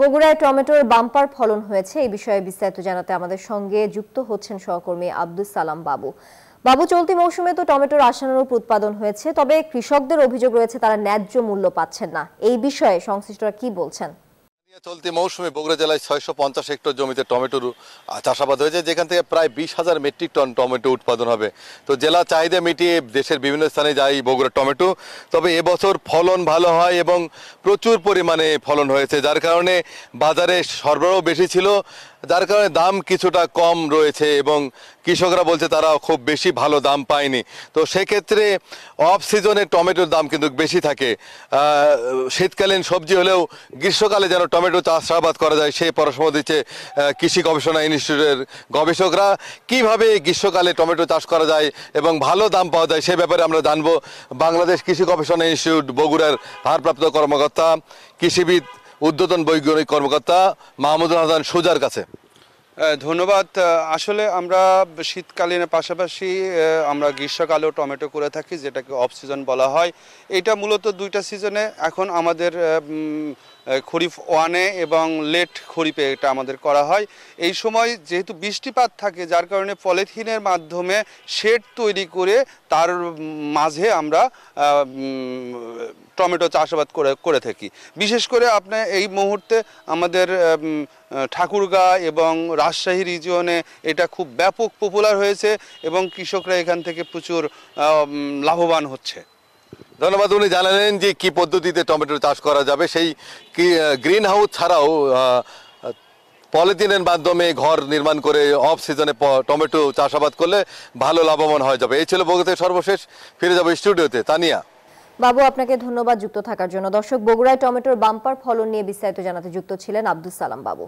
বগুড়ায় টমেটোর বাম্পার ফলন হয়েছে এই বিষয়ে বিস্তারিত জানাতে আমাদের সঙ্গে যুক্ত হচ্ছেন সহকর্মী আব্দুস সালাম বাবু। বাবু, চলতি মৌসুমে তো টমেটোর আশানুরূপ উৎপাদন হয়েছে, তবে কৃষকদের অভিযোগ রয়েছে তারা ন্যায্য মূল্য পাচ্ছেন না। এই বিষয়ে সংশ্লিষ্টরা কি বলছেন? চলতি মৌসুমে বগুড়া জেলায় 650 হেক্টর জমিতে টমেটোর চাষাবাদ হয়েছে, যেখান থেকে প্রায় 20,000 মেট্রিক টন টমেটো উৎপাদন হবে। তো জেলা চাহিদা মিটিয়ে দেশের বিভিন্ন স্থানে যায় বগুড়া টমেটো। তবে এবছর ফলন ভালো হয় এবং প্রচুর পরিমাণে ফলন হয়েছে, যার কারণে বাজারে সরবরাহ বেশি ছিল, যার কারণে দাম কিছুটা কম রয়েছে এবং কৃষকরা বলছে তারা খুব বেশি ভালো দাম পায়নি। তো সেক্ষেত্রে অফ সিজনে টমেটোর দাম কিন্তু বেশি থাকে। শীতকালীন সবজি হলেও গ্রীষ্মকালে যেন টমেটো চাষাবাদ করা যায় সেই পরামর্শ দিচ্ছে কৃষি গবেষণা ইনস্টিটিউটের গবেষকরা। কিভাবে গ্রীষ্মকালে টমেটো চাষ করা যায় এবং ভালো দাম পাওয়া যায় সে ব্যাপারে আমরা জানবো বাংলাদেশ কৃষি গবেষণা ইনস্টিটিউট বগুড়ার ভারপ্রাপ্ত কর্মকর্তা, কৃষিবিদ, উদ্বোধন বৈজ্ঞানিক কর্মকর্তা মাহমুদুল হাসান সুজার কাছে। ধন্যবাদ। আসলে আমরা শীতকালীনের পাশাপাশি আমরা গ্রীষ্মকালেও টমেটো করে থাকি, যেটাকে অফ সিজন বলা হয়। এটা মূলত দুইটা সিজনে এখন আমাদের খরিফ ওয়ানে এবং লেট খরিফে এটা আমাদের করা হয়। এই সময় যেহেতু বৃষ্টিপাত থাকে, যার কারণে পলিথিনের মাধ্যমে শেড তৈরি করে তার মাঝে আমরা টমেটো চাষাবাদ করে থাকি। বিশেষ করে আপনার এই মুহূর্তে আমাদের ঠাকুরগাঁ এবং রাজশাহী রিজিয়নে এটা খুব ব্যাপক পপুলার হয়েছে এবং কৃষকরা এখান থেকে প্রচুর লাভবান হচ্ছে। ধন্যবাদ। উনি জানালেন যে কি পদ্ধতিতে টমেটো চাষ করা যাবে, সেই গ্রিন হাউস ছাড়াও পলিথিনের মাধ্যমে ঘর নির্মাণ করে অফ সিজনে টমেটো চাষাবাদ করলে ভালো লাভবান হয়ে যাবে। এই ছিল বগুড়াতে সর্বশেষ। ফিরে যাবো স্টুডিওতে। তানিয়া। বাবু, আপনাকে ধন্যবাদ যুক্ত থাকার জন্য। দর্শক, বগুড়ায় টমেটোর বাম্পার ফলন নিয়ে বিস্তারিত জানাতে যুক্ত ছিলেন আব্দুস সালাম বাবু।